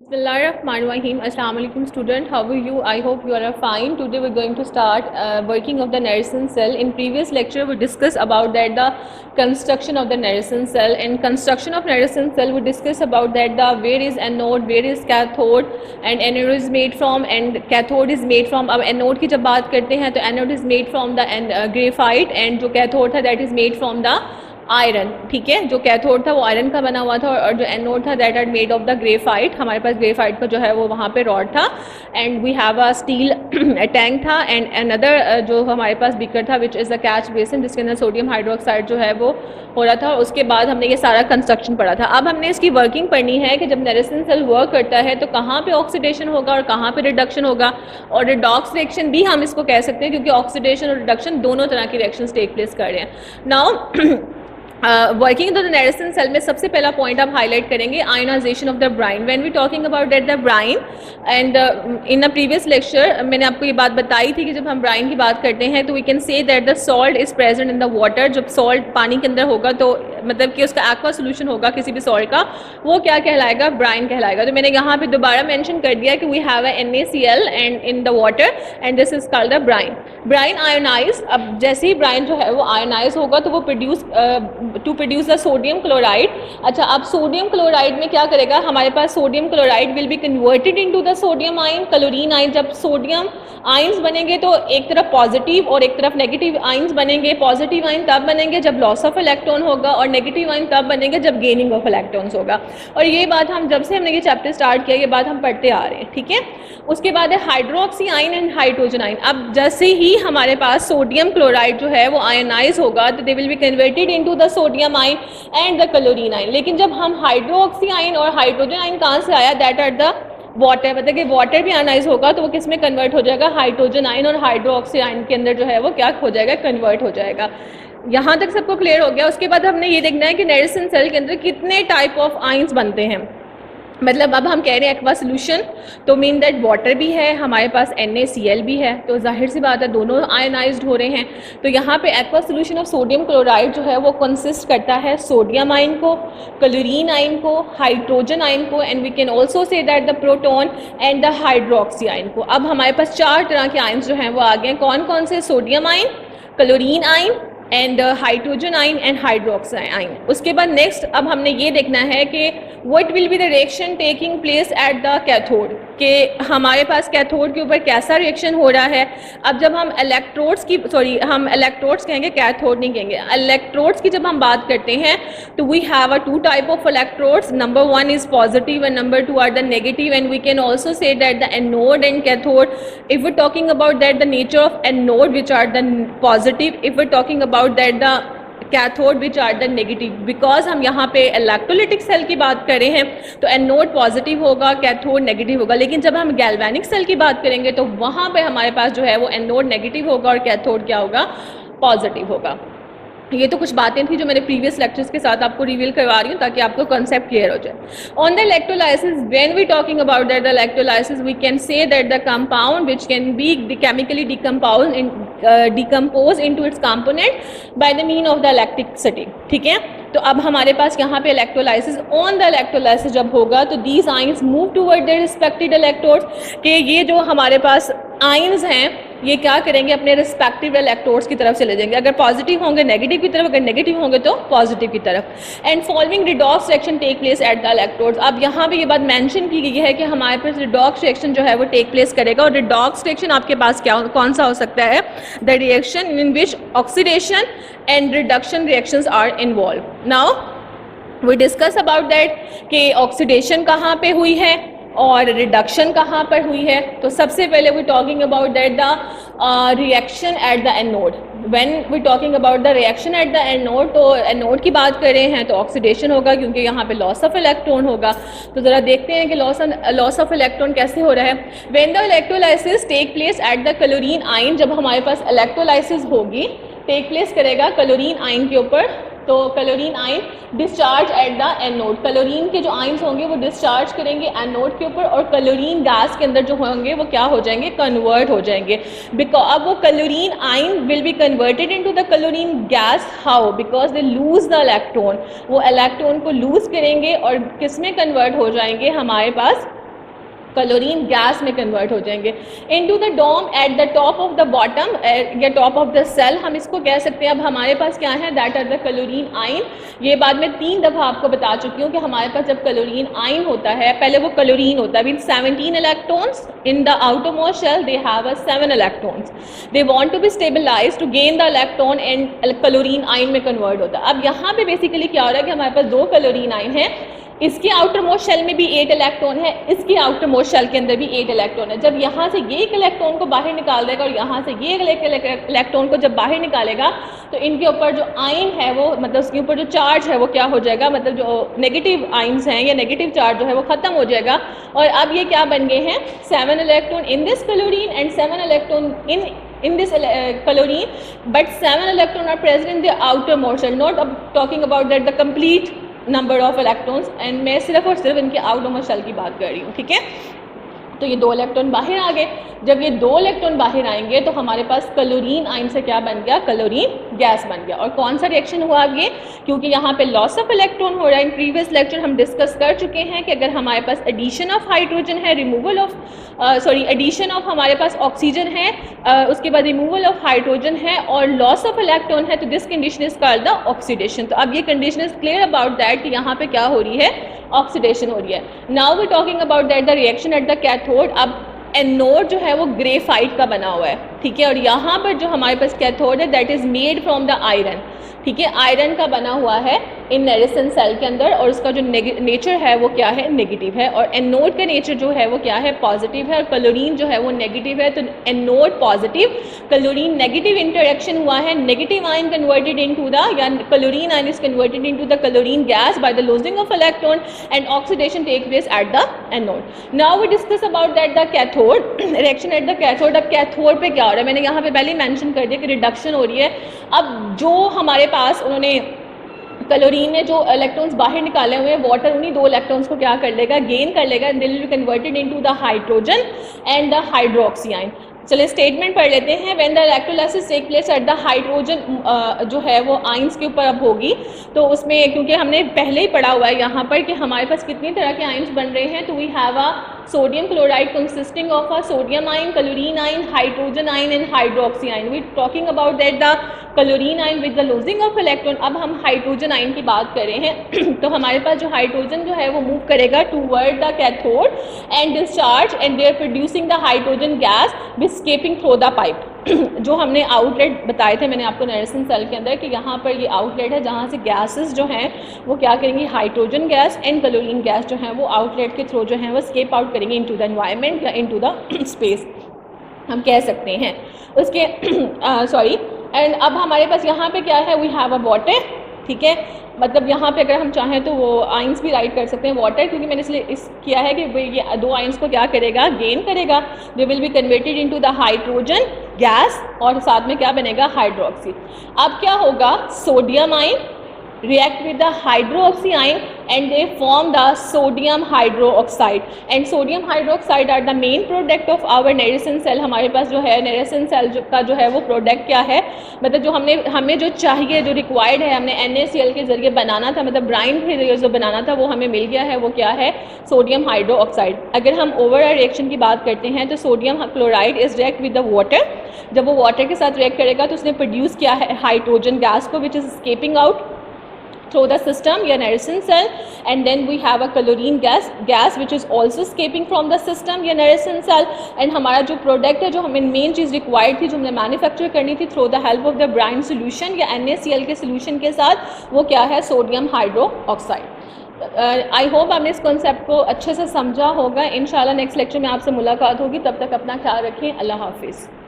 Bismillahirrahmanirrahim. Assalamu alaikum student. How are you? I hope you are fine. Today we're going to start working of the Nerston cell. In previous lecture we discussed about that the construction of the Nerston cell. In construction of Nerston cell we discussed about that the where is anode, where is cathode, and anode is made from and cathode is made from. अब anode की जब बात करते हैं तो anode is made from the graphite and जो cathode था that is made from the iron. ठीक है, जो कैथोड था वो आयरन का बना हुआ था और जो एनोड था that are made of the graphite. हमारे पास ग्रेफाइट का जो है वो वहाँ पे रॉड था and we have a steel tank था एंड अनदर जो हमारे पास बीकर था which is a catch basin जिसके अंदर सोडियम हाइड्रोक्साइड जो है वो हो रहा था. उसके बाद हमने ये सारा कंस्ट्रक्शन पढ़ा था. अब हमने इसकी वर्किंग पढ़नी है कि जब नेरेसन सेल वर्क करता है तो कहाँ पे ऑक्सीडेशन होगा और कहाँ पे रिडक्शन होगा. और रिडॉक्स रिएक्शन भी हम इसको कह सकते हैं क्योंकि ऑक्सीडेशन और रिडक्शन दोनों तरह की रिएक्शंस टेक प्लेस कर रहे हैं. Now working the Nelson cell में सबसे पहला पॉइंट आप हाईलाइट करेंगे ionization of the brine. When we talking about that the brine and in a previous lecture मैंने आपको ये बात बताई थी कि जब हम ब्राइन की बात करते हैं तो we can say that the salt is present in the water. जब सॉल्ट पानी के अंदर होगा तो मतलब कि उसका एक्वा सोल्यूशन होगा किसी भी सॉल्ट का, वो क्या कहलाएगा, ब्राइन कहलाएगा. तो मैंने यहाँ पे दोबारा मेंशन कर दिया कि we have a NaCl and in the water and this is called the brine. Brine ionize. अब जैसे ही ब्राइन जो है वो आयोनाइज होगा तो वो to produce the sodium chloride. अच्छा, अब सोडियम क्लोराइड में क्या करेगा, हमारे पास sodium chloride will be converted into the sodium ion, chlorine ion. जब सोडियम आयंस बनेंगे तो एक तरफ पॉजिटिव और एक तरफ नेगेटिव आयंस बनेंगे. पॉजिटिव आयन तब बनेंगे जब लॉस ऑफ इलेक्ट्रॉन होगा और नेगेटिव आयन तब बनेंगे जब गेनिंग ऑफ इलेक्ट्रॉन्स होगा. और ये बात हम जब से हमने ये चैप्टर स्टार्ट किया ये बात हम पढ़ते आ रहे हैं. ठीक है, उसके बाद है hydroxy ion and hydrogen ion. अब जैसे ही हमारे पास सोडियम क्लोराइड जो है वो आयनाइज होगा तो दे will be converted into the sodium ion and the chlorine ion. लेकिन जब हम हाइड्रोक्सी आयन और हाइड्रोजन आयन कहाँ से आया, दैट आर द वाटर. मतलब कि वाटर भी आयनाइज होगा तो वो किस में कन्वर्ट हो जाएगा, हाइड्रोजन आयन और हाइड्रोक्सी आयन के अंदर जो है वो क्या हो जाएगा, कन्वर्ट हो जाएगा. यहाँ तक सबको क्लियर हो गया. उसके बाद हमने ये देखना है कि नेरेसन सेल के अंदर कितने टाइप ऑफ आयंस बनते हैं. मतलब अब हम कह रहे हैं एक्वा सोल्यूशन तो मीन दैट वाटर भी है, हमारे पास NaCl भी है, तो जाहिर सी बात है दोनों आयनाइज्ड हो रहे हैं. तो यहाँ पे aqua solution of sodium chloride जो है वो कंसिस्ट करता है सोडियम आयन को, क्लोरीन आयन को, हाइड्रोजन आयन को and we can also say that the proton and the hydroxy ion को. अब हमारे पास चार तरह के आयन्स जो हैं वो आ गए. कौन कौन से, sodium ion, chlorine ion and hydrogen ion and hydroxy ion. उसके बाद नेक्स्ट अब हमने ये देखना है कि what will be the reaction taking place at the cathode, कि हमारे पास कैथोड के ऊपर कैसा रिएक्शन हो रहा है. अब जब हम हम इलेक्ट्रोड्स कहेंगे, कैथोड नहीं कहेंगे. इलेक्ट्रोड्स की जब हम बात करते हैं तो we have a two type of electrodes. Number one is positive and number two are the negative and we can also say that the anode and cathode. If we talking about that the nature of anode which are the positive, if we talking about that the cathode which are the negative. Because हम यहाँ पे electrolytic cell की बात कर रहे हैं तो anode positive होगा, कैथोड नेगेटिव होगा. लेकिन जब हम गैल्वेनिक सेल की बात करेंगे तो वहाँ पे हमारे पास जो है वो एनोड नेगेटिव होगा और कैथोड क्या होगा, पॉजिटिव होगा. ये तो कुछ बातें थी जो मैंने प्रीवियस लेक्चर्स के साथ आपको रिवील करवा रही हूँ ताकि आपको कॉन्सेप्ट क्लियर हो जाए. On the electrolysis, when we talking about that the electrolysis we can say that the compound which can be chemically decompose into its component by the mean of the electricity. ठीक है, तो अब हमारे पास यहाँ पे electrolysis, on the electrolysis जब होगा तो these ions move toward their respective electrodes, कि ये जो हमारे पास आयंस हैं ये क्या करेंगे, अपने रिस्पेक्टिव इलेक्ट्रोड्स की तरफ चले जाएंगे. अगर पॉजिटिव होंगे नेगेटिव की तरफ, अगर नेगेटिव होंगे तो पॉजिटिव की तरफ. And following redox reaction take place at the electrodes. अब यहाँ पे ये बात मेंशन की गई है कि हमारे पास रिडॉक्स रिएक्शन जो है वो टेक प्लेस करेगा. और रिडॉक्स रिएक्शन आपके पास क्या कौन सा हो सकता है, the reaction in which oxidation and reduction reactions are involve. Now we discuss about that कि ऑक्सीडेशन कहाँ पे हुई है और रिडक्शन कहाँ पर हुई है. तो सबसे पहले we talking about that the reaction at the anode. When we talking about the reaction at the anode, तो एनोड की बात कर रहे हैं तो ऑक्सीडेशन होगा क्योंकि यहाँ पे लॉस ऑफ इलेक्ट्रॉन होगा. तो ज़रा देखते हैं कि लॉस ऑफ इलेक्ट्रॉन कैसे हो रहा है. When the electrolysis take place at the chlorine ion, जब हमारे पास इलेक्ट्रोलाइसिस होगी टेक प्लेस करेगा क्लोरीन आयन के ऊपर, तो chlorine ion discharge at the anode. Chlorine के जो आयंस होंगे वो डिस्चार्ज करेंगे एनोड के ऊपर और क्लोरीन गैस के अंदर जो होंगे वो क्या हो जाएंगे, कन्वर्ट हो जाएंगे. बिकॉज अब वो chlorine ion will be converted into the chlorine gas. How, because they lose the electron. वो इलेक्ट्रॉन को लूज करेंगे और किस में कन्वर्ट हो जाएंगे, हमारे पास क्लोरीन गैस में कन्वर्ट हो जाएंगे into the dome at the top of the bottom या टॉप ऑफ द सेल, हम इसको कह सकते हैं। अब हमारे पास क्या है, दैट आर द क्लोरीन आइन। ये बाद में 3 दफ़ा आपको बता चुकी हूँ कि हमारे पास जब क्लोरीन आइन होता है, पहले वो क्लोरीन होता है with 17 electrons in the outermost shell, they have a 7 electrons, they want to be stabilize to gain the electron and chlorine ion में कन्वर्ट होता है। अब यहाँ पे बेसिकली क्या हो रहा है कि हमारे पास 2 क्लोरीन आइन है, इसके आउटर मोस्ट शेल में भी 8 इलेक्ट्रॉन है, इसके आउटर मोस्ट शेल के अंदर भी 8 इलेक्ट्रॉन है। जब यहाँ से ये एक इलेक्ट्रॉन को बाहर निकाल देगा और यहाँ से ये इलेक्ट्रॉन को जब बाहर निकालेगा तो इनके ऊपर जो आयन है वो, मतलब उसके ऊपर जो चार्ज है वो क्या हो जाएगा, मतलब जो नेगेटिव आयन्स हैं या नेगेटिव चार्ज जो है वो खत्म हो जाएगा। और अब ये क्या बन गए हैं, 7 electron in this chlorine and 7 electron in this chlorine, but 7 electrons are present in the outermost shell, not talking about that the complete number of electrons, and मैं सिर्फ और सिर्फ इनके outermost shell की बात कर रही हूँ, ठीक है। तो ये 2 इलेक्ट्रॉन बाहर आ गए। जब ये 2 इलेक्ट्रॉन बाहर आएंगे तो हमारे पास क्लोरीन आयन से क्या बन गया, क्लोरीन गैस बन गया। और कौन सा रिएक्शन हुआ अब ये, क्योंकि यहाँ पे लॉस ऑफ इलेक्ट्रॉन हो रहा है। इन प्रीवियस लेक्चर हम डिस्कस कर चुके हैं कि अगर हमारे पास एडिशन ऑफ हाइड्रोजन है, रिमूवल ऑफ एडिशन ऑफ हमारे पास ऑक्सीजन है, उसके बाद रिमूवल ऑफ हाइड्रोजन है और लॉस ऑफ इलेक्ट्रॉन है, तो this condition is called the oxidation. तो अब ये condition is clear about that कि यहाँ पे क्या हो रही है, ऑक्सीडेशन हो रही है। Now we talking about that the reaction at the cathode. अब एनोड जो है वो ग्रेफाइट का बना हुआ है, ठीक है, और यहाँ पर जो हमारे पास कैथोड है that is made from the iron, ठीक है, आयरन का बना हुआ है इन नेरेसन सेल के अंदर, और उसका जो नेचर है वो क्या है, नेगेटिव है, और एनोड का नेचर जो है वो क्या है, पॉजिटिव है, और क्लोरीन जो है वो नेगेटिव है। तो anode positive, chlorine negative interaction हुआ है, negative ion converted into the, या chlorine ion is converted into the chlorine gas by the losing of electron and oxidation take place at the anode. Now we discuss about that the cathode, reaction at the cathode. अब cathode पे क्या हो रहा है, मैंने यहाँ पे पहले मेंशन कर दिया कि रिडक्शन हो रही है। अब जो हमारे पास उन्होंने क्लोरीन ने जो इलेक्ट्रॉन्स बाहर निकाले हुए हैं, वाटर उन्हीं 2 इलेक्ट्रॉन्स को क्या कर लेगा, गेन कर लेगा, they will be converted into the hydrogen and the hydroxy ion. चलिए स्टेटमेंट पढ़ लेते हैं। When the electrolysis take place at the hydrogen जो है वो आयंस के ऊपर अब होगी, तो उसमें क्योंकि हमने पहले ही पढ़ा हुआ है यहाँ पर कि हमारे पास कितनी तरह के आयंस बन रहे हैं, तो we have a sodium chloride consisting of a sodium ion, chlorine ion, hydrogen ion and hydroxy ion. We talking about that the chlorine ion with the losing of electron. अब हम हाइड्रोजन आयन की बात कर रहे हैं तो हमारे पास जो हाइड्रोजन जो है वो मूव करेगा toward the cathode and discharge and they are producing the hydrogen gas escaping through the pipe. जो हमने आउटलेट बताए थे मैंने आपको नेरेसन सेल के अंदर कि यहाँ पर ये आउटलेट है जहाँ से गैसेस जो हैं वो क्या करेंगी, hydrogen gas and chlorine gas जो है वो आउटलेट के थ्रू जो है वो स्केप आउट करेंगे इनटू द एनवायरनमेंट या इनटू द स्पेस, हम कह सकते हैं उसके सॉरी। एंड अब हमारे पास यहाँ पे क्या है, वी हैव अ वाटर, ठीक है, मतलब यहाँ पे अगर हम चाहें तो वो आयंस भी राइट कर सकते हैं वाटर, क्योंकि मैंने इसलिए किया है कि ये 2 आयंस को क्या करेगा, गेन करेगा, दे will be converted into the hydrogen gas और साथ में क्या बनेगा, हाइड्रोक्सी। अब क्या होगा, sodium ion react with the hydroxy ion and they form the sodium hydroxide, and sodium hydroxide are the main product of our Nelson cell. हमारे पास जो है नेरेसन सेल का जो है वो प्रोडक्ट क्या है, मतलब जो हमें जो चाहिए, जो रिक्वायर्ड है, हमने NaCl के जरिए बनाना था, मतलब ब्राइन के जरिए जो बनाना था वो हमें मिल गया है, वो क्या है, सोडियम हाइड्रोक्साइड। अगर हम ओवरऑल रिएक्शन की बात करते हैं तो sodium chloride is react with the water, जब वो वाटर के साथ रिएक्ट करेगा तो उसने प्रोड्यूस किया है हाइड्रोजन गैस को which is escaping out through the system या Nelson cell, and then we have a chlorine gas which is also escaping from the system या नेरेसन सेल। एंड हमारा जो प्रोडक्ट है, जो हमें मेन चीज़ रिक्वायर्ड थी, जो हमने मैन्युफैक्चर करनी थी through the help of the brine solution या NaCl के सोल्यूशन के साथ, वो क्या है, सोडियम हाइड्रोक्साइड। आई होप आपने इस कॉन्सेप्ट को अच्छे से समझा होगा। इंशाल्लाह नेक्स्ट लेक्चर में आपसे मुलाकात होगी, तब तक अपना ख्याल रखें, अल्लाह हाफिज़।